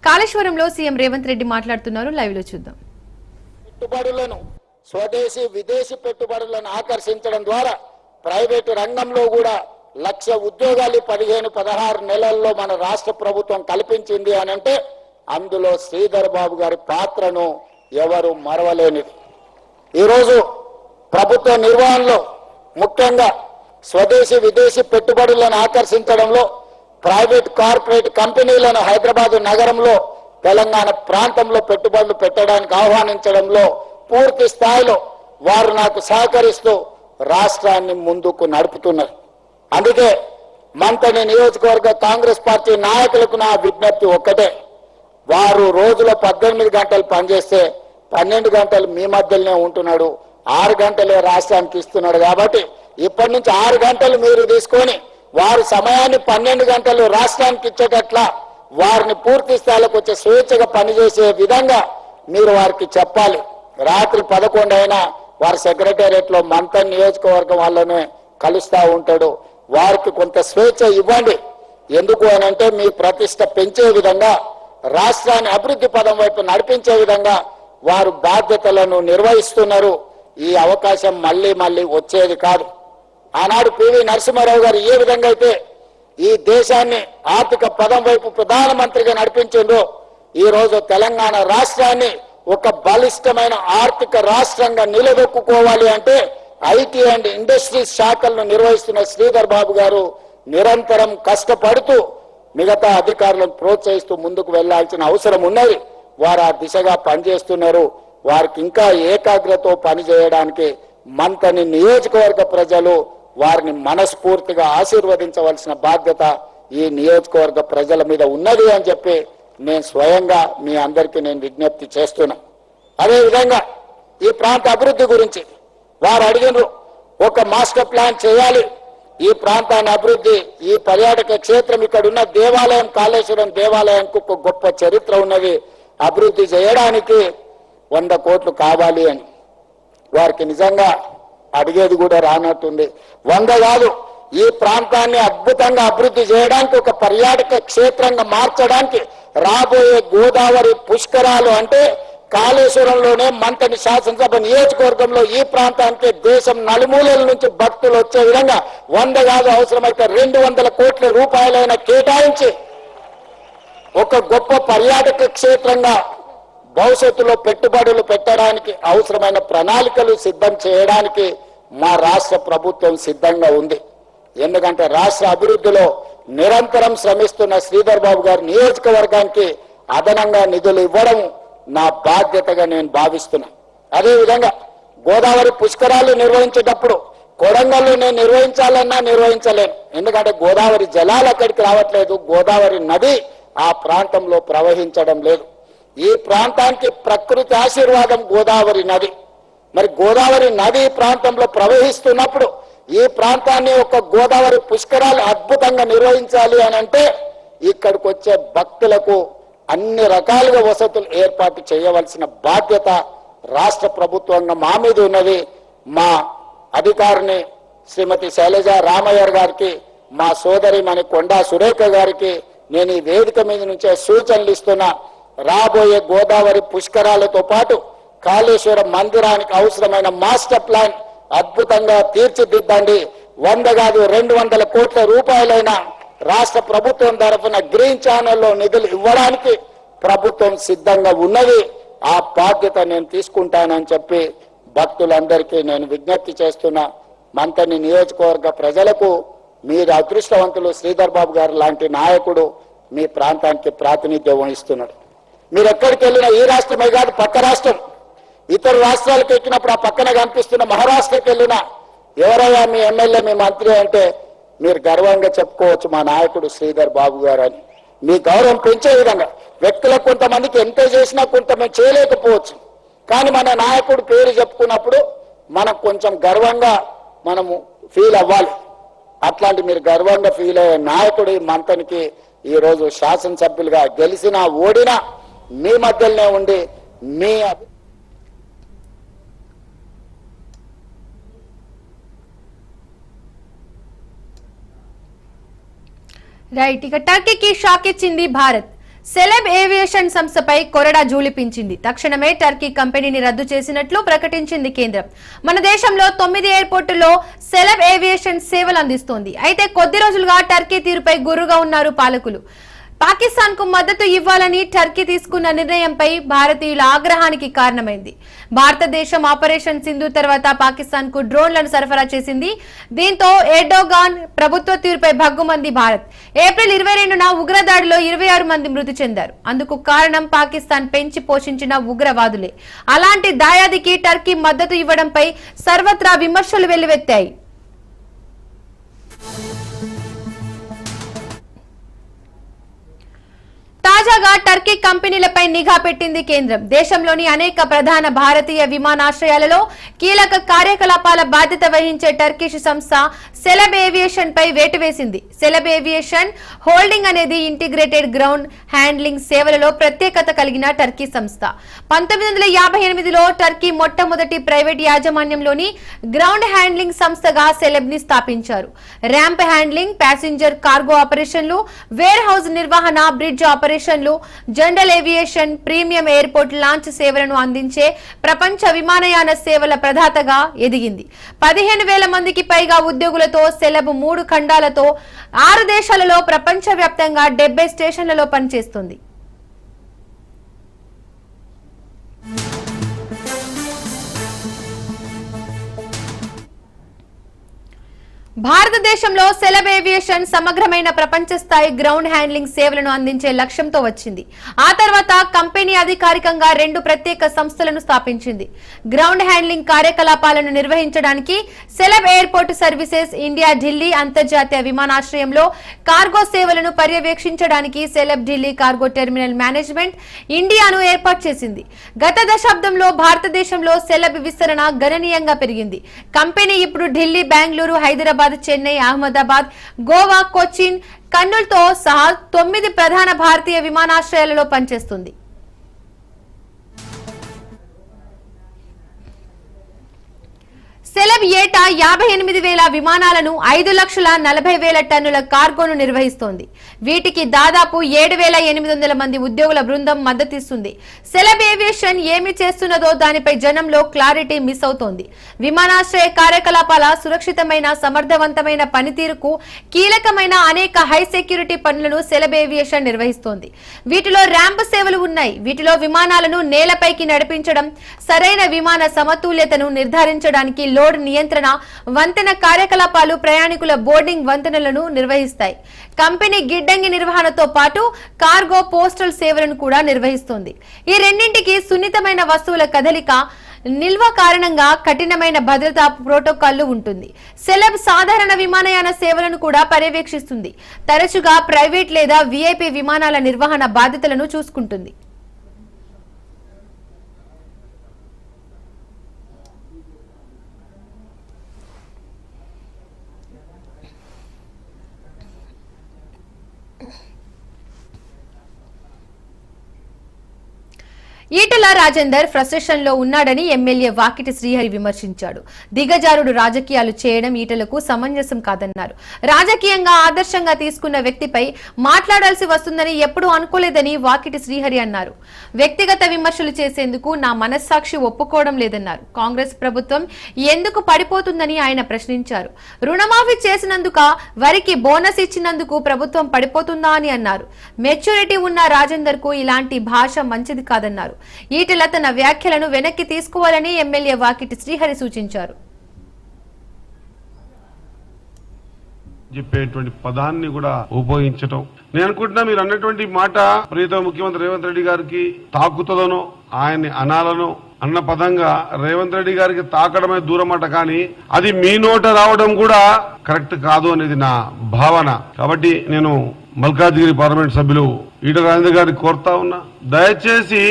కాళేశ్వరంలో సీఎం రేవంత్ రెడ్డి మాట్లాడుతున్నారు. లైవ్ లో చూద్దాం. పెట్టుబడులను స్వదేశీ విదేశీ పెట్టుబడులను ఆకర్షించడం ద్వారా ప్రైవేటు రంగంలో కూడా 1,00,000 ఉద్యోగాలు 15-16 నెలల్లో మన రాష్ట్ర ప్రభుత్వం కల్పించింది అని అంటే అందులో శ్రీధర్ బాబు గారి పాత్రను ఎవరు మరవలేనిది. ఈరోజు ప్రభుత్వ నిర్వహణలో ముఖ్యంగా స్వదేశీ విదేశీ పెట్టుబడులను ఆకర్షించడంలో ప్రైవేట్ కార్పొరేట్ కంపెనీలను హైదరాబాద్ నగరంలో తెలంగాణ ప్రాంతంలో పెట్టుబడులు పెట్టడానికి ఆహ్వానించడంలో పూర్తి స్థాయిలో వారు నాకు సహకరిస్తూ రాష్ట్రాన్ని ముందుకు నడుపుతున్నారు. అందుకే మంతని నియోజకవర్గ కాంగ్రెస్ పార్టీ నాయకులకు నా విజ్ఞప్తి ఒక్కటే, వారు రోజులో 18 గంటలు పనిచేస్తే 12 గంటలు మీ మధ్యలోనే ఉంటున్నాడు, 6 గంటలే రాష్ట్రానికి ఇస్తున్నాడు. కాబట్టి ఇప్పటి నుంచి 6 గంటలు మీరు తీసుకొని వారి సమయాన్ని 12 గంటలు రాష్ట్రానికి ఇచ్చేటట్ల వారిని పూర్తి స్థాయిలోకి వచ్చే స్వేచ్ఛగా పనిచేసే విధంగా మీరు వారికి చెప్పాలి. రాత్రి 11 అయినా వారి సెక్రటేరియట్ లో మంతన్ నియోజకవర్గం వాళ్ళనే కలుస్తూ ఉంటాడు. వారికి కొంత స్వేచ్ఛ ఇవ్వండి. ఎందుకు అని అంటే మీ ప్రతిష్ట పెంచే విధంగా రాష్ట్రాన్ని అభివృద్ధి పదం వైపు నడిపించే విధంగా వారు బాధ్యతలను నిర్వహిస్తున్నారు. ఈ అవకాశం మళ్ళీ మళ్ళీ వచ్చేది కాదు. ఆనాడు పివి నరసింహారావు గారు ఏ విధంగా అయితే ఈ దేశాన్ని ఆర్థిక పదం వైపు ప్రధానమంత్రిగా నడిపించిందో ఈ రోజు తెలంగాణ రాష్ట్రాన్ని ఒక బలిష్టమైన ఆర్థిక రాష్ట్రంగా నిలదొక్కుకోవాలి అంటే ఐటీ అండ్ ఇండస్ట్రీస్ శాఖలను నిర్వహిస్తున్న శ్రీధర్ బాబు గారు నిరంతరం కష్టపడుతూ మిగతా అధికారులను ప్రోత్సహిస్తూ ముందుకు వెళ్లాల్సిన అవసరం ఉన్నది. వారు ఆ దిశగా పనిచేస్తున్నారు. వారికి ఇంకా ఏకాగ్రతతో పనిచేయడానికి మంతని నియోజకవర్గ ప్రజలు వారిని మనస్ఫూర్తిగా ఆశీర్వదించవలసిన బాధ్యత ఈ నియోజకవర్గ ప్రజల మీద ఉన్నది అని చెప్పి నేను స్వయంగా మీ అందరికీ నేను విజ్ఞప్తి చేస్తున్నా. అదేవిధంగా ఈ ప్రాంత అభివృద్ధి గురించి వారు అడిగినారు, ఒక మాస్టర్ ప్లాన్ చేయాలి. ఈ ప్రాంతాన్ని అభివృద్ధి, ఈ పర్యాటక క్షేత్రం, ఇక్కడ ఉన్న దేవాలయం, కాళేశ్వరం దేవాలయానికి ఒక గొప్ప చరిత్ర ఉన్నది, అభివృద్ధి చేయడానికి 100 కోట్లు కావాలి అని. వారికి నిజంగా అడిగేది కూడా రానట్టుంది. 100 కాదు, ఈ ప్రాంతాన్ని అద్భుతంగా అభివృద్ధి చేయడానికి, ఒక పర్యాటక క్షేత్రంగా మార్చడానికి రాబోయే గోదావరి పుష్కరాలు అంటే కాళేశ్వరంలోనే మంతని శాసనసభ నియోజకవర్గంలో ఈ ప్రాంతానికి దేశం నలుమూలల నుంచి భక్తులు వచ్చే విధంగా 100 కాదు, అవసరమైతే 200 కోట్ల రూపాయలైన కేటాయించి ఒక గొప్ప పర్యాటక క్షేత్రంగా భవిష్యత్తులో పెట్టుబడులు పెట్టడానికి అవసరమైన ప్రణాళికలు సిద్ధం చేయడానికి మా రాష్ట్ర ప్రభుత్వం సిద్ధంగా ఉంది. ఎందుకంటే రాష్ట్ర అభివృద్ధిలో నిరంతరం శ్రమిస్తున్న శ్రీధర్ బాబు గారి నియోజకవర్గానికి అదనంగా నిధులు ఇవ్వడం నా బాధ్యతగా నేను భావిస్తున్నా. అదేవిధంగా గోదావరి పుష్కరాలు నిర్వహించేటప్పుడు కొడంగల్లో నేను నిర్వహించాలన్నా నిర్వహించలేను. ఎందుకంటే గోదావరి జలాలు అక్కడికి రావట్లేదు, గోదావరి నది ఆ ప్రాంతంలో ప్రవహించడం లేదు. ఈ ప్రాంతానికి ప్రకృతి ఆశీర్వాదం గోదావరి నది. మరి గోదావరి నది ప్రాంతంలో ప్రవహిస్తున్నప్పుడు ఈ ప్రాంతాన్ని ఒక గోదావరి పుష్కరాలు అద్భుతంగా నిర్వహించాలి అని అంటే ఇక్కడికి వచ్చే భక్తులకు అన్ని రకాలుగా వసతులు ఏర్పాటు చేయవలసిన బాధ్యత రాష్ట్ర ప్రభుత్వంగా మా మీద ఉన్నది. మా అధికారిని శ్రీమతి శైలజ రామయ్య గారికి, మా సోదరి మణి కొండా సురేఖ గారికి నేను ఈ వేదిక మీద నుంచే సూచనలు ఇస్తున్నా. రాబోయే గోదావరి పుష్కరాలతో పాటు కాళేశ్వరం మందిరానికి అవసరమైన మాస్టర్ ప్లాన్ అద్భుతంగా తీర్చిదిద్దండి. 100 కాదు 200 కోట్ల రూపాయలైన రాష్ట్ర ప్రభుత్వం తరఫున గ్రీన్ ఛానల్లో నిధులు ఇవ్వడానికి ప్రభుత్వం సిద్ధంగా ఉన్నది. ఆ బాధ్యత నేను తీసుకుంటానని చెప్పి భక్తులందరికీ నేను విజ్ఞప్తి చేస్తున్నా. మంతని నియోజకవర్గ ప్రజలకు మీరు అదృష్టవంతులు. శ్రీధర్ బాబు గారు లాంటి నాయకుడు మీ ప్రాంతానికి ప్రాతినిధ్యం వహిస్తున్నాడు. మీరు ఎక్కడికి వెళ్ళినా, ఈ రాష్ట్రమే కాదు పక్క రాష్ట్రం, ఇతర రాష్ట్రాలకు ఎక్కినప్పుడు ఆ పక్కన కనిపిస్తున్న మహారాష్ట్రకి వెళ్ళినా ఎవరయ్యా మీ ఎమ్మెల్యే, మీ మంత్రి అంటే మీరు గర్వంగా చెప్పుకోవచ్చు మా నాయకుడు శ్రీధర్ బాబు గారు అని. మీ గౌరవం పెంచే విధంగా వ్యక్తులకు కొంతమందికి ఎంత చేసినా కొంతమంది చేయలేకపోవచ్చు, కానీ మన నాయకుడు పేరు చెప్పుకున్నప్పుడు మనం కొంచెం గర్వంగా మనము ఫీల్ అవ్వాలి. అట్లాంటి మీరు గర్వంగా ఫీల్ అయ్యే నాయకుడు మంతనికి ఈ రోజు శాసనసభ్యులుగా గెలిచినా ఓడినా మీ మధ్యలోనే ఉండి మీ రైట్. ఇక టర్కీకి షాక్ ఇచ్చింది భారత్. సెలెబ్ ఏవియేషన్ సంస్థపై కొరడా జూలిపించింది. తక్షణమే టర్కీ కంపెనీని రద్దు చేసినట్లు ప్రకటించింది కేంద్రం. మన దేశంలో 9 ఎయిర్పోర్టుల్లో సెలెబ్ ఏవియేషన్ సేవలు అందిస్తోంది. అయితే కొద్ది రోజులుగా టర్కీ తీరుపై గుర్రుగా ఉన్నారు పాలకులు. పాకిస్తాన్ కు మద్దతు ఇవ్వాలని టర్కీ తీసుకున్న నిర్ణయంపై భారతీయుల ఆగ్రహానికి కారణమైంది. భారతదేశం ఆపరేషన్ సింధు తర్వాత పాకిస్తాన్ కు డ్రోన్లను సరఫరా చేసింది. దీంతో ఎర్డోగాన్ ప్రభుత్వ తీరుపై భగ్గుమంది భారత్. ఏప్రిల్ 22న ఉగ్రదాడిలో 26 మంది మృతి చెందారు. అందుకు కారణం పాకిస్తాన్ పెంచి పోషించిన ఉగ్రవాదులే. అలాంటి దాయాదికి టర్కీ మద్దతు ఇవ్వడంపై సర్వత్రా విమర్శలు వెల్లువెత్తాయి. తాజాగా టర్కీ కంపెనీలపై నిఘా పెట్టింది కేంద్రం. దేశంలోని అనేక ప్రధాన భారతీయ విమానాశ్రయాలలో కీలక కార్యకలాపాల బాధ్యత వహించే టర్కిష్ సంస్థ సెలెబ్ ఏవియేషన్ పై వేటు వేసింది. సెలెబ్ ఏవియేషన్ హోల్డింగ్ అనేది ఇంటిగ్రేటెడ్ గ్రౌండ్ హ్యాండ్లింగ్ సేవలలో ప్రత్యేకత కలిగిన టర్కీ సంస్థ. 1958లో టర్కీ మొట్టమొదటి ప్రైవేట్ యాజమాన్యంలోని గ్రౌండ్ హ్యాండ్లింగ్ సంస్థగా సెలెబ్ ని స్థాపించారు. ర్యాంప్ హ్యాండ్లింగ్, ప్యాసింజర్ కార్గో ఆపరేషన్లు, వేర్ హౌస్ నిర్వహణ, బ్రిడ్జ్ ఆపరేషన్లు, general aviation, premium airport launch సేవలను అందించే ప్రపంచ విమానయాన సేవల ప్రదాతగా ఎదిగింది. 15,000 మందికి పైగా ఉద్యోగులతో సెలెబ్ 3 ఖండాలతో 6 దేశాలలో ప్రపంచవ్యాప్తంగా 70 స్టేషన్లలో పనిచేస్తుంది. భారతదేశంలో సెలెబ్ ఏవియేషన్ సమగ్రమైన ప్రపంచ స్థాయి గ్రౌండ్ హ్యాండ్లింగ్ సేవలను అందించే లక్ష్యంతో వచ్చింది. ఆ తర్వాత కంపెనీ అధికారికంగా 2 ప్రత్యేక సంస్థలను స్థాపించింది. గ్రౌండ్ హ్యాండ్లింగ్ కార్యకలాపాలను నిర్వహించడానికి celeb airport services India Delhi అంతర్జాతీయ విమానాశ్రయంలో కార్గో సేవలను పర్యవేక్షించడానికి celeb Delhi cargo terminal management ఇండియాను ఏర్పాటు చేసింది. గత దశాబ్దంలో భారతదేశంలో సెలెబ్ విస్తరణ గణనీయంగా పెరిగింది. కంపెనీ ఇప్పుడు ఢిల్లీ, బెంగళూరు, హైదరాబాద్, చెన్నై, అహ్మదాబాద్, గోవా, కొచ్చిన్, కర్నూలుతో సహా 9 ప్రధాన భారతీయ విమానాశ్రయాలలో పనిచేస్తుంది. సెలెబ్ ఏటా 58,000 విమానాలను 5,40,000 టన్నుల కార్గోను నిర్వహిస్తోంది. వీటికి దాదాపు 7,800 మంది ఉద్యోగుల బృందం మద్దతిస్తుంది. సెలెబ్ ఏవియేషన్ ఏమి చేస్తున్నదో దానిపై జనంలో క్లారిటీ మిస్ అవుతోంది. విమానాశ్రయ కార్యకలాపాల సురక్షితమైన, సమర్థవంతమైన పనితీరుకు కీలకమైన అనేక హై సెక్యూరిటీ పనులను సెలెబ్ ఏవియేషన్ నిర్వహిస్తోంది. వీటిలో ర్యాంప్ సేవలు ఉన్నాయి. వీటిలో విమానాలను నేలపైకి నడిపించడం, సరైన విమాన సమతుల్యతను నిర్ధారించడానికి లోడ్ నియంత్రణ, వంతెన కార్యకలాపాలు, ప్రయాణికుల బోర్డింగ్ వంతెనలను నిర్వహిస్తాయి. కంపెనీ గిడ్డంగి నిర్వహణతో పాటు కార్గో, పోస్టల్ సేవలను కూడా నిర్వహిస్తోంది. ఈ రెండింటికి సున్నితమైన వస్తువుల కదలిక, నిల్వ కారణంగా కఠినమైన భద్రతా ప్రోటోకాల్లు ఉంటుంది. సెలెబ్ సాధారణ విమానయాన సేవలను కూడా పర్యవేక్షిస్తుంది. తరచుగా ప్రైవేట్ లేదా విఐపి విమానాల నిర్వహణ బాధ్యతలను చూసుకుంటుంది. ఈటెల రాజేందర్ ఫ్రస్ట్రేషన్ లో ఉన్నాడని ఎమ్మెల్యే వాకిటి శ్రీహరి విమర్శించాడు. దిగజారుడు రాజకీయాలు చేయడం ఈటెలకు సమంజసం కాదన్నారు. రాజకీయంగా ఆదర్శంగా తీసుకున్న వ్యక్తిపై మాట్లాడాల్సి వస్తుందని ఎప్పుడూ అనుకోలేదని వాకిటి శ్రీహరి అన్నారు. వ్యక్తిగత విమర్శలు చేసేందుకు నా మనస్సాక్షి ఒప్పుకోవడం లేదన్నారు. కాంగ్రెస్ ప్రభుత్వం ఎందుకు పడిపోతుందని ఆయన ప్రశ్నించారు. రుణమాఫీ చేసినందుక, వరికి బోనస్ ఇచ్చినందుకు ప్రభుత్వం పడిపోతుందా అని అన్నారు. మెచ్యూరిటీ ఉన్న రాజేందర్ కు ఇలాంటి భాష మంచిది కాదన్నారు. ఈటెల తన వ్యాఖ్యలను వెనక్కి తీసుకోవాలని ఎమ్మెల్యే వాకిటి శ్రీహరి సూచించారు. చెప్పేటువంటి పదాన్ని కూడా ఉపయోగించటం, నేను అనుకుంటున్నా మీరు అన్నటువంటి మాట ప్రియతమ ముఖ్యమంత్రి రేవంత్ రెడ్డి గారికి తాకుతుందనో, ఆయన్ని అనాలనో అన్న పదంగా రేవంత్ రెడ్డి గారికి తాకడమే దూరమాట, కానీ అది మీ నోట రావడం కూడా కరెక్ట్ కాదు అనేది నా భావన. కాబట్టి నేను మల్కాజ్గిరి పార్లమెంట్ సభ్యులు ఈటెల రాజేందర్ గారిని కోరుతా ఉన్నా, దయచేసి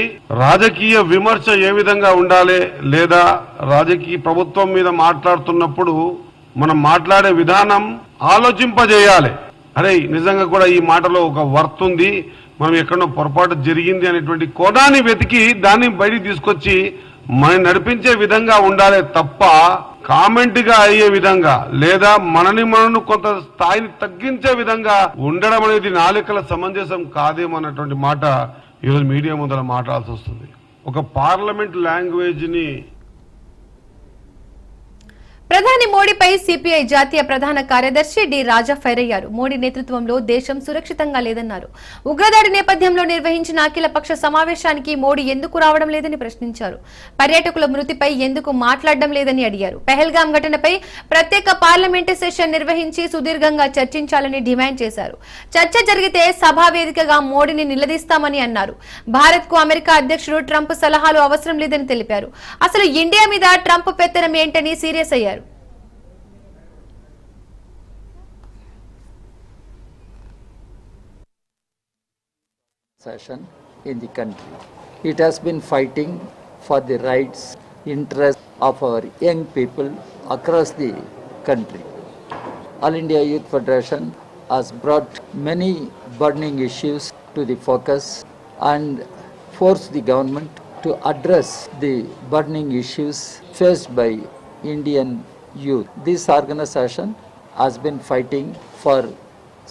రాజకీయ విమర్శ ఏ విధంగా ఉండాలి, లేదా రాజకీయ ప్రభుత్వం మీద మాట్లాడుతున్నప్పుడు మనం మాట్లాడే విధానం ఆలోచింపజేయాలి. అరే నిజంగా కూడా ఈ మాటలో ఒక వర్త్ ఉంది, మనం ఎక్కడో పొరపాటు జరిగింది అనేటువంటి కోణాన్ని వెతికి దాన్ని బయటికి తీసుకొచ్చి మనం నడిపించే విధంగా ఉండాలి తప్ప కామెంట్ గా అయ్యే విధంగా లేదా మనను కొంత స్థాయిని తగ్గించే విధంగా ఉండడం అనేది నాలుకల సమంజసం కాదేమన్నటువంటి మాట ఈరోజు మీడియా ముందర మాట్లాడాల్సి వస్తుంది. ఒక పార్లమెంట్ లాంగ్వేజ్ ని ప్రధాని మోడీపై సిపిఐ జాతీయ ప్రధాన కార్యదర్శి డి రాజా ఫైర్ అయ్యారు. మోడీ నేతృత్వంలో దేశం సురక్షితంగా లేదన్నారు. ఉగ్రదాడి నేపథ్యంలో నిర్వహించిన అఖిలపక్ష సమావేశానికి మోడీ ఎందుకు రావడం లేదని ప్రశ్నించారు. పర్యాటకుల మృతిపై ఎందుకు మాట్లాడడం లేదని అడిగారు. పెహల్గాం ఘటనపై ప్రత్యేక పార్లమెంటు సెషన్ నిర్వహించి సుదీర్ఘంగా చర్చించాలని డిమాండ్ చేశారు. చర్చ జరిగితే సభా వేదికగా మోడీని నిలదీస్తామని అన్నారు. భారత్ కు అమెరికా అధ్యక్షుడు ట్రంప్ సలహాలు అవసరం లేదని తెలిపారు. అసలు ఇండియా మీద ట్రంప్ పెత్తనం ఏంటని సీరియస్ అయ్యారు. Session in the country. It has been fighting for the rights, interests of our young people across the country. All India Youth Federation has brought many burning issues to the focus and forced the government to address the burning issues faced by Indian youth. This organization has been fighting for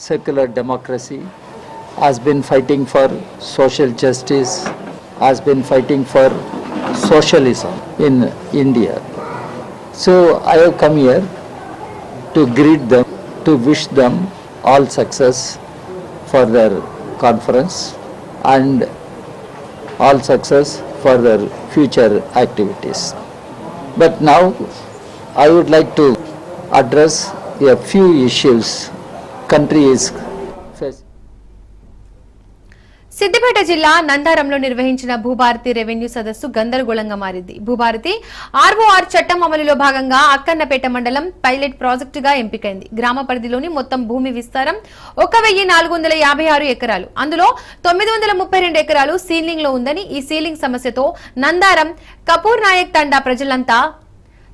secular democracy, has been fighting for social justice, has been fighting for socialism in India. So I have come here to greet them, to wish them all success for their conference and all success for their future activities. But now I would like to address a few issues country is facing. Siddipet జిల్లా నందారంలో నిర్వహించిన Bhubharati revenue సదస్సు గందరగోళంగా మారింది. Bhubharati ROR చట్టం అమలులో భాగంగా అక్కన్నపేట మండలం pilot ప్రాజెక్టుగా ఎంపికైంది. గ్రామ పరిధిలోని మొత్తం భూమి విస్తారం 1456 ఎకరాలు. అందులో 932 ఎకరాలు సీలింగ్ లో ఉందని, ఈ సీలింగ్ సమస్యతో నందారం కపూర్ నాయక్ తండా ప్రజలంతా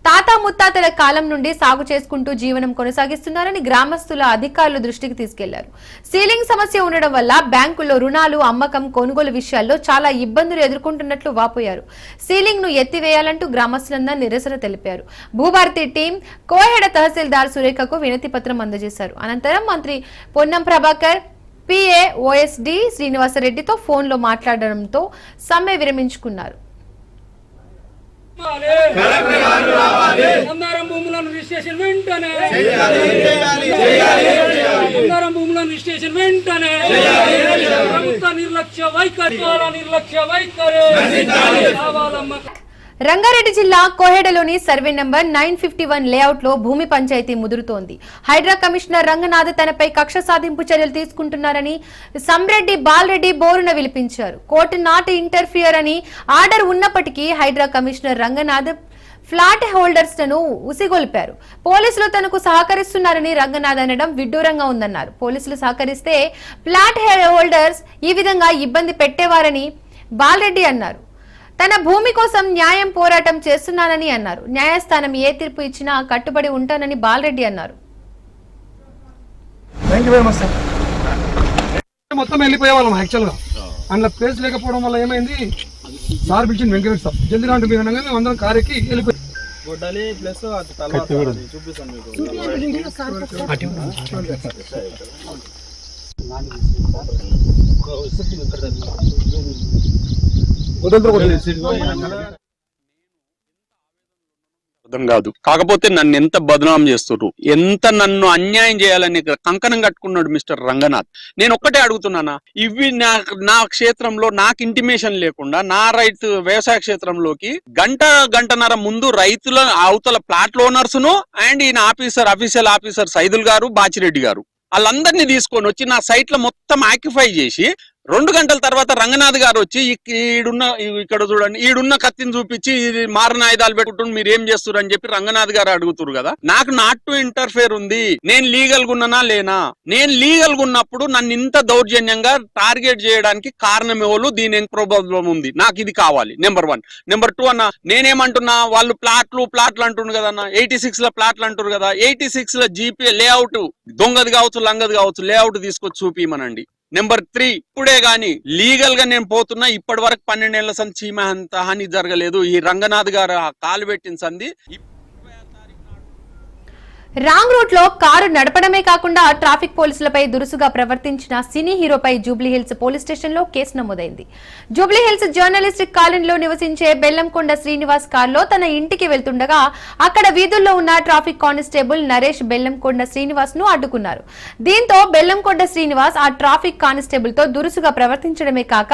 తాత ముత్తాతల కాలం నుండి సాగు చేసుకుంటూ జీవనం కొనసాగిస్తున్నారని గ్రామస్తుల అధికారులు దృష్టికి తీసుకెళ్లారు. సీలింగ్ సమస్య ఉండడం వల్ల బ్యాంకుల్లో రుణాలు, అమ్మకం, కొనుగోలు విషయాల్లో చాలా ఇబ్బందులు ఎదుర్కొంటున్నట్లు వాపోయారు. సీలింగ్ ను ఎత్తివేయాలంటూ గ్రామస్తులందరూ నిరసన తెలిపారు. భూభారతి టీం కోహెడ తహసీల్దార్ సురేఖకు వినతి పత్రం అందజేశారు. అనంతరం మంత్రి పొన్నం ప్రభాకర్ పిఏ ఓఎస్డి శ్రీనివాసరెడ్డితో ఫోన్లో మాట్లాడడంతో సమ్మె విరమించుకున్నారు. నందారం భూములను రిజిస్ట్రేషన్ వెంటనే నందారం భూములను రిజిస్ట్రేషన్ వెంటనే ప్రభుత్వ నిర్లక్ష్య వైఖరి రంగారెడ్డి జిల్లా కోహెడలోని సర్వే నంబర్ 951 లేఅవుట్ లో భూమి పంచాయతీ ముదురుతోంది. హైడ్రా కమిషనర్ రంగనాథ్ తనపై కక్ష సాధింపు చర్యలు తీసుకుంటున్నారని సంరెడ్డి బాలరెడ్డి బోరున విలిపించారు. కోర్టు నాట్ ఇంటర్ఫియర్ అని ఆర్డర్ ఉన్నప్పటికీ Hydraa commissioner Ranganath flat holders ను ఉసిగొల్పారు. పోలీసులు తనకు సహకరిస్తున్నారని రంగనాథ్ అనడం విడ్డూరంగా ఉందన్నారు. పోలీసులు సహకరిస్తే ఫ్లాట్ హోల్డర్స్ ఈ విధంగా ఇబ్బంది పెట్టేవారని బాలరెడ్డి అన్నారు. తన భూమి కోసం న్యాయం పోరాటం చేస్తున్నానని అన్నారు. న్యాయస్థానం ఏ తీర్పు ఇచ్చినా కట్టుబడి ఉంటానని బాలరెడ్డి అన్నారు. మొత్తం వెళ్ళిపోయేవాళ్ళం యాక్చువల్గా అందులో ప్లేస్ లేకపోవడం వల్ల ఏమైంది, సార్ పిలిచింది వెంకటేష్ సార్ జల్దీ రాంటి మీద మేము అందరం కారెక్కి వెళ్ళిపోయి అర్థం కాదు. కాకపోతే నన్ను ఎంత బదనాం చేస్తున్నారు, ఎంత నన్ను అన్యాయం చేయాలని కంకణం కట్టుకున్నాడు మిస్టర్ రంగనాథ్. నేను ఒక్కటే అడుగుతున్నానా, ఇవి నా క్షేత్రంలో నాకు ఇంటిమేషన్ లేకుండా నా రైతు వ్యవసాయ క్షేత్రంలోకి గంటన్నర ముందు రైతుల అవతల ప్లాట్ ఓనర్స్ ను అండ్ ఈయన అఫీషియల్ ఆఫీసర్ సైదుల్ గారు, బాచిరెడ్డి గారు వాళ్ళందరినీ తీసుకొని వచ్చి నా సైట్ లో మొత్తం ఆక్యుపై చేసి 2 గంటల తర్వాత రంగనాథ్ గారు వచ్చి ఇక్కడ చూడండి ఈడున్న కత్తిని చూపించి ఇది మారణ ఆయుధాలు పెట్టుకుంటూ మీరు ఏం చేస్తారు అని చెప్పి రంగనాథ్ గారు అడుగుతారు కదా. నాకు నాట్ టు ఇంటర్ఫేర్ ఉంది, నేను లీగల్ గా ఉన్నానా లేనా? నేను లీగల్ గా ఉన్నప్పుడు నన్ను ఇంత దౌర్జన్యంగా టార్గెట్ చేయడానికి కారణం ఎవరు? దీని ప్రాబ్లం ఉంది, నాకు ఇది కావాలి. నెంబర్ 1. నెంబర్ 2 అన్న నేనేమంటున్నా, వాళ్ళు ప్లాట్లు అంటున్నారు కదా అన్న, 86 లో ప్లాట్లు అంటారు కదా, 86 లో జీపీ లేఅవుట్ దొంగది కావచ్చు లంగది కావచ్చు లేఅవుట్ తీసుకొచ్చి చూపిమనండి. నెంబర్ 3 ఇప్పుడే గాని లీగల్ గా నేను పోతున్నా, ఇప్పటి వరకు 12 ఏళ్ల సంది చీమ అంత హాని జరగలేదు. ఈ రంగనాథ్ గారు కాలు పెట్టిన సంది రాంగ్ రూట్ లో కారు నడపడమే కాకుండా ట్రాఫిక్ పోలీసులపై దురుసుగా ప్రవర్తించిన సినీ హీరోపై జూబ్లీహిల్స్ పోలీస్ స్టేషన్ లో కేసు నమోదైంది. జూబ్లీహిల్స్ జర్నలిస్టిక్ కాలనీలో నివసించే బెల్లంకొండ శ్రీనివాస్ కారులో తన ఇంటికి వెళ్తుండగా అక్కడ వీధుల్లో ఉన్న ట్రాఫిక్ కానిస్టేబుల్ నరేష్ బెల్లంకొండ శ్రీనివాస్ ను అడ్డుకున్నారు. దీంతో బెల్లంకొండ శ్రీనివాస్ ఆ ట్రాఫిక్ కానిస్టేబుల్ తో దురుసుగా ప్రవర్తించడమే కాక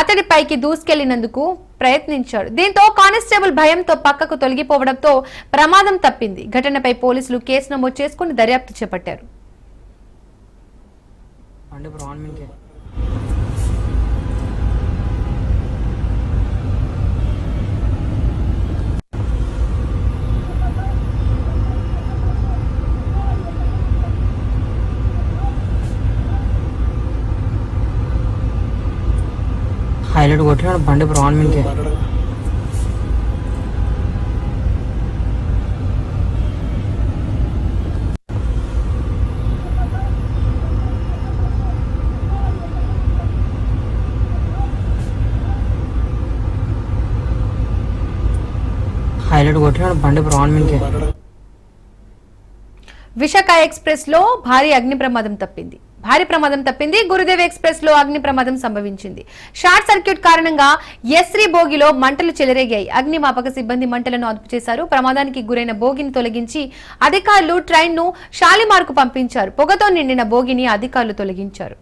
అతడిపైకి దూసుకెళ్లినందుకు ప్రయత్నించాడు. దీంతో కానిస్టేబుల్ భయంతో పక్కకు తొలగిపోవడంతో ప్రమాదం తప్పింది. ఘటనపై పోలీసులు కేసు నమోదు చేసుకుని దర్యాప్తు చేపట్టారు. హైలైట్ కొట్టినాడు బండి బ్రౌన్ మీన్కే. హైలైట్ కొట్టినాడు బండి బ్రౌన్ మీన్కే. విశాఖ ఎక్స్ప్రెస్ లో భారీ అగ్ని ప్రమాదం తప్పింది. గురుదేవ్ ఎక్స్ప్రెస్ లో అగ్ని ప్రమాదం సంభవించింది. షార్ట్ సర్క్యూట్ కారణంగా ఎస్రీ బోగిలో మంటలు చెలరేగాయి. అగ్నిమాపక సిబ్బంది మంటలను అదుపు చేశారు. ప్రమాదానికి గురైన బోగిని తొలగించి అధికారులు ట్రైన్ ను షాలిమార్కు పంపించారు. పొగతో నిండిన బోగిని అధికారులు తొలగించారు.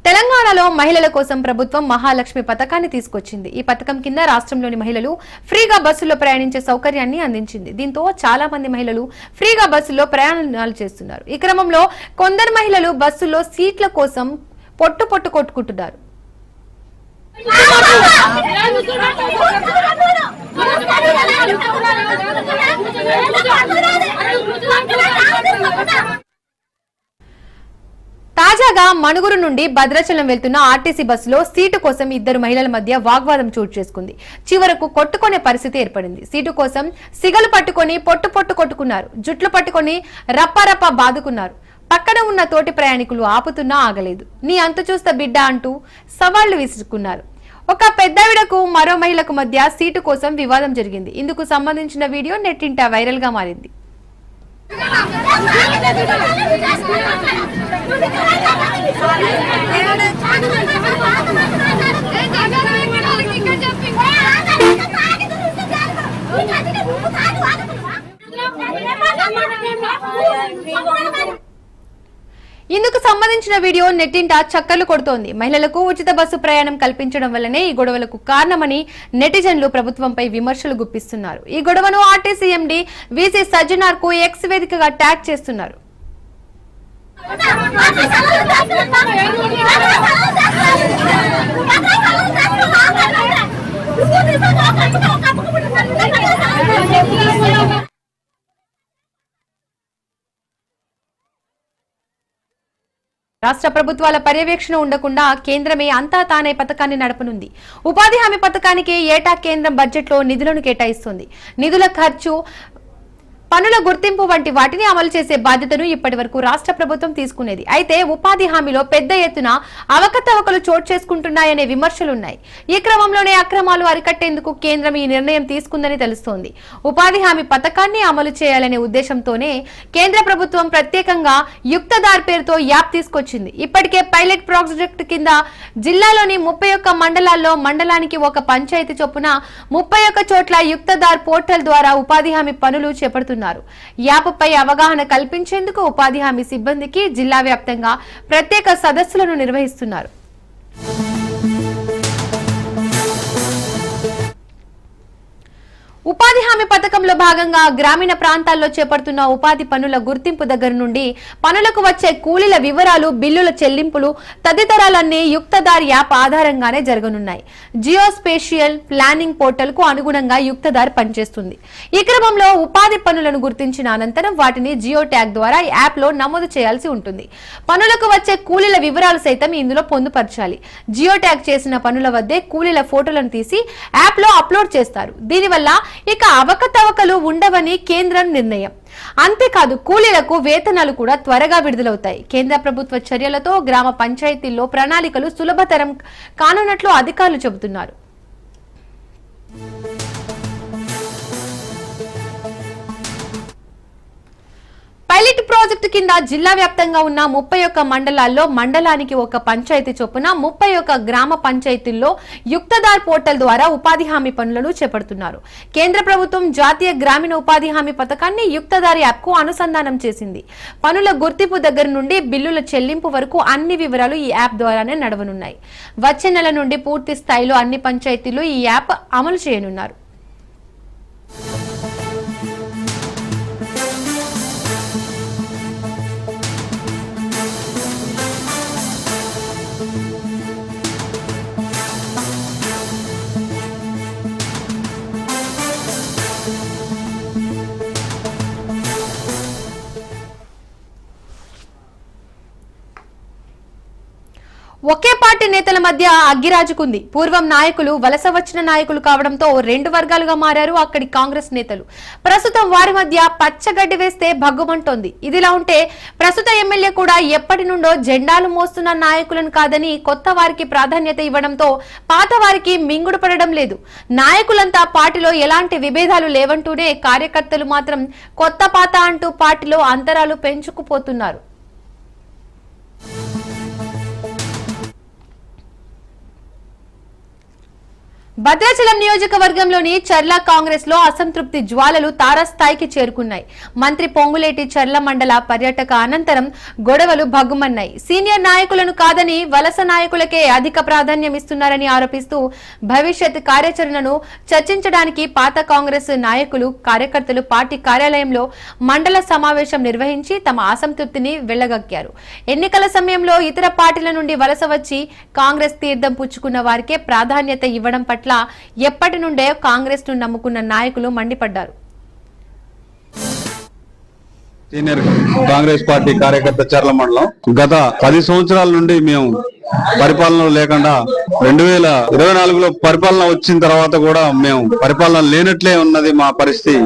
తెలంగాణలో మహిళల కోసం ప్రభుత్వం మహాలక్ష్మి పథకాన్ని తీసుకొచ్చింది. ఈ పథకం కింద రాష్ట్రంలోని మహిళలు ఫ్రీగా బస్సుల్లో ప్రయాణించే సౌకర్యాన్ని అందించింది. దీంతో చాలా మంది మహిళలు ఫ్రీగా బస్సుల్లో ప్రయాణాలు చేస్తున్నారు. ఈ క్రమంలో కొందరు మహిళలు బస్సుల్లో సీట్ల కోసం పొట్టు కొట్టుకుంటున్నారు. తాజాగా మణుగురు నుండి భద్రాచలం వెళ్తున్న ఆర్టీసీ బస్సులో సీటు కోసం ఇద్దరు మహిళల మధ్య వాగ్వాదం చోటు చేసుకుంది. చివరకు కొట్టుకునే పరిస్థితి ఏర్పడింది. సీటు కోసం సిగలు పట్టుకొని పొట్టు కొట్టుకున్నారు. జుట్లు పట్టుకొని రప్ప బాదుకున్నారు. పక్కన ఉన్న తోటి ప్రయాణికులు ఆపుతున్నా ఆగలేదు. నీ అంతు చూస్తా బిడ్డ అంటూ సవాళ్లు విసురుకున్నారు. ఒక పెద్దావిడకు మరో మహిళకు మధ్య సీటు కోసం వివాదం జరిగింది. ఇందుకు సంబంధించిన వీడియో నెట్టింట వైరల్ గా మారింది. ఇందుకు సంబంధించిన వీడియో నెట్టింట చక్కర్లు కొడుతోంది. మహిళలకు ఉచిత బస్సు ప్రయాణం కల్పించడం వల్లనే ఈ గొడవలకు కారణమని నెటిజన్లు ప్రభుత్వంపై విమర్శలు గుప్పిస్తున్నారు. ఈ గొడవను ఆర్టీసీ ఎండీ వీసీ సజ్జనార్ కు ఎక్స్ వేదికగా ట్యాగ్ చేస్తున్నారు. రాష్ట్ర ప్రభుత్వాల పర్యవేక్షణ ఉండకుండా కేంద్రమే అంతా తానే పథకాన్ని నడపనుంది. ఉపాధి హామీ పథకానికి ఏటా కేంద్రం బడ్జెట్లో నిధులను కేటాయిస్తుంది. నిధుల ఖర్చు, పనుల గుర్తింపు వంటి వాటిని అమలు చేసే బాధ్యతను ఇప్పటి వరకు రాష్ట్ర ప్రభుత్వం తీసుకునేది. అయితే ఉపాధి హామీలో పెద్ద ఎత్తున అవకతవకలు చోటు చేసుకుంటున్నాయనే విమర్శలున్నాయి. ఈ క్రమంలోనే అక్రమాలు అరికట్టేందుకు కేంద్రం ఈ నిర్ణయం తీసుకుందని తెలుస్తోంది. ఉపాధి హామీ పథకాన్ని అమలు చేయాలనే ఉద్దేశంతోనే కేంద్ర ప్రభుత్వం ప్రత్యేకంగా యుక్తదార్ పేరుతో యాప్ తీసుకొచ్చింది. ఇప్పటికే పైలట్ ప్రాజెక్టు కింద జిల్లాలోని 31 మండలాల్లో మండలానికి ఒక పంచాయతీ చొప్పున 31 చోట్ల యుక్తదార్ పోర్టల్ ద్వారా ఉపాధి హామీ పనులు చేపడుతున్నారు. యాప్పై అవగాహన కల్పించేందుకు ఉపాధి హామీ సిబ్బందికి జిల్లా వ్యాప్తంగా ప్రత్యేక సదస్సులను నిర్వహిస్తున్నారు. ఉపాధి హామీ హామీ పథకంలో భాగంగా గ్రామీణ ప్రాంతాల్లో చేపడుతున్న ఉపాధి పనుల గుర్తింపు దగ్గర నుండి పనులకు వచ్చే కూలీల వివరాలు, బిల్లుల చెల్లింపులు తదితరాలన్నీ యుక్తదార్ యాప్ ఆధారంగానే జరగనున్నాయి. జియోస్పేషియల్ ప్లానింగ్ పోర్టల్ కు అనుగుణంగా యుక్తదార్ పనిచేస్తుంది. ఈ క్రమంలో ఉపాధి పనులను గుర్తించిన అనంతరం వాటిని జియో ట్యాగ్ ద్వారా యాప్ లో నమోదు చేయాల్సి ఉంటుంది. పనులకు వచ్చే కూలీల వివరాలు సైతం ఇందులో పొందుపరచాలి. జియో ట్యాగ్ చేసిన పనుల వద్దే కూలీల ఫోటోలను తీసి యాప్ లో అప్లోడ్ చేస్తారు. దీనివల్ల ఇక అవకతవకలు ఉండవని కేంద్రం నిర్ణయం. అంతేకాదు కూలీలకు వేతనాలు కూడా త్వరగా విడుదలవుతాయి. కేంద్ర ప్రభుత్వ చర్యలతో గ్రామ పంచాయతీల్లో ప్రణాళికలు సులభతరం కానున్నట్లు అధికారులు చెబుతున్నారు. పైలట్ ప్రాజెక్టు కింద జిల్లా వ్యాప్తంగా ఉన్న 31 మండలాల్లో మండలానికి ఒక పంచాయతీ చొప్పున 31 గ్రామ పంచాయతీల్లో యుక్తదార్ పోర్టల్ ద్వారా ఉపాధి హామీ పనులను చేపడుతున్నారు. కేంద్ర ప్రభుత్వం జాతీయ గ్రామీణ ఉపాధి హామీ పథకాన్ని యుక్తదార్ యాప్ కు అనుసంధానం చేసింది. పనుల గుర్తింపు దగ్గర నుండి బిల్లుల చెల్లింపు వరకు అన్ని వివరాలు ఈ యాప్ ద్వారానే నడవనున్నాయి. వచ్చే నెల నుండి పూర్తి స్థాయిలో అన్ని పంచాయతీలు ఈ యాప్ అమలు చేయనున్నారు. ఒకే పార్టీ నేతల మధ్య అగ్గిరాజుకుంది. పూర్వం నాయకులు వలస వచ్చిన నాయకులు కావడంతో 2 వర్గాలుగా మారారు అక్కడి కాంగ్రెస్ నేతలు. ప్రస్తుతం వారి మధ్య పచ్చగడ్డి వేస్తే భగ్గుమంటోంది. ఇదిలా ఉంటే ప్రస్తుత ఎమ్మెల్యే కూడా ఎప్పటి నుండో జెండాలు మోస్తున్న నాయకులను కాదని కొత్త వారికి ప్రాధాన్యత ఇవ్వడంతో పాత వారికి మింగుడు పడడం లేదు. నాయకులంతా పార్టీలో ఎలాంటి విభేదాలు లేవంటూనే కార్యకర్తలు మాత్రం కొత్త పాత అంటూ పార్టీలో అంతరాలు పెంచుకుపోతున్నారు. భద్రాచలం నియోజకవర్గంలోని చర్ల కాంగ్రెస్ లో అసంతృప్తి జ్వాలలు తారస్థాయికి చేరుకున్నాయి. మంత్రి పొంగులేటి చర్ల మండల పర్యటక అనంతరం గొడవలు భగ్గుమన్నాయి. సీనియర్ నాయకులను కాదని వలస నాయకులకే అధిక ప్రాధాన్యం ఇస్తున్నారని ఆరోపిస్తూ భవిష్యత్ కార్యాచరణను చర్చించడానికి పాత కాంగ్రెస్ నాయకులు, కార్యకర్తలు పార్టీ కార్యాలయంలో మండల సమావేశం నిర్వహించి తమ అసంతృప్తిని వెళ్లగక్కారు. ఎన్నికల సమయంలో ఇతర పార్టీల నుండి వలస వచ్చి కాంగ్రెస్ తీర్థం పుచ్చుకున్న వారికే ప్రాధాన్యత ఇవ్వడం పట్ల ఎప్పటి నుండే కాంగ్రెస్ ను నమ్ముకున్న నాయకులు మండిపడ్డారు. సీనియర్ కాంగ్రెస్ పార్టీ కార్యకర్త చర్ల మండలం గత 10 సంవత్సరాల నుండి మేము పరిపాలన లేకుండా 2024లో పరిపాలన వచ్చిన తర్వాత కూడా మేము పరిపాలన లేనట్లే ఉన్నది మా పరిస్థితి.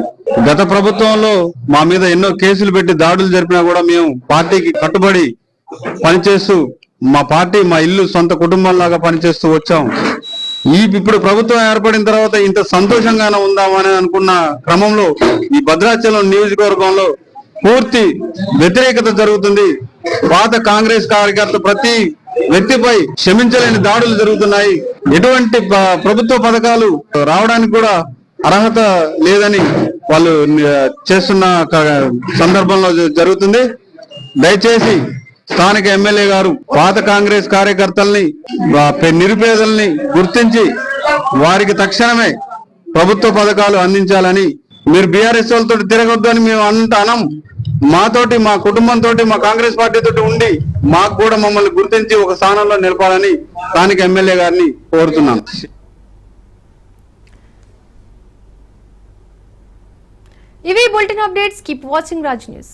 గత ప్రభుత్వంలో మా మీద ఎన్నో కేసులు పెట్టి దాడులు జరిపినా కూడా మేము పార్టీకి కట్టుబడి పనిచేస్తూ మా పార్టీ మా ఇల్లు సొంత కుటుంబంలాగా పనిచేస్తూ వచ్చాం. ఇప్పుడు ప్రభుత్వం ఏర్పడిన తర్వాత ఇంత సంతోషంగానే ఉందామని అనుకున్న క్రమంలో ఈ భద్రాచలం నియోజకవర్గంలో పూర్తి వ్యతిరేకత జరుగుతుంది. పాత కాంగ్రెస్ కార్యకర్త ప్రతి వ్యక్తిపై క్షమించలేని దాడులు జరుగుతున్నాయి. ఎటువంటి ప్రభుత్వ పథకాలు రావడానికి కూడా అర్హత లేదని వాళ్ళు చేస్తున్న సందర్భంలో జరుగుతుంది. దయచేసి స్థానిక ఎమ్మెల్యే గారు పాత కాంగ్రెస్ కార్యకర్తల్ని, నిరుపేదల్ని గుర్తించి వారికి తక్షణమే ప్రభుత్వ పథకాలు అందించాలని, మీరు బీఆర్ఎస్ వాళ్ళతో తిరగొద్దు అని మేము అంత అనం. మాతోటి, మా కుటుంబంతో, మా కాంగ్రెస్ పార్టీ తోటి ఉండి మాకు కూడా మమ్మల్ని గుర్తించి ఒక స్థానంలో నిలపాలని స్థానిక ఎమ్మెల్యే గారిని కోరుతున్నాను. ఇవి bulletin updates. Keep watching Raj news.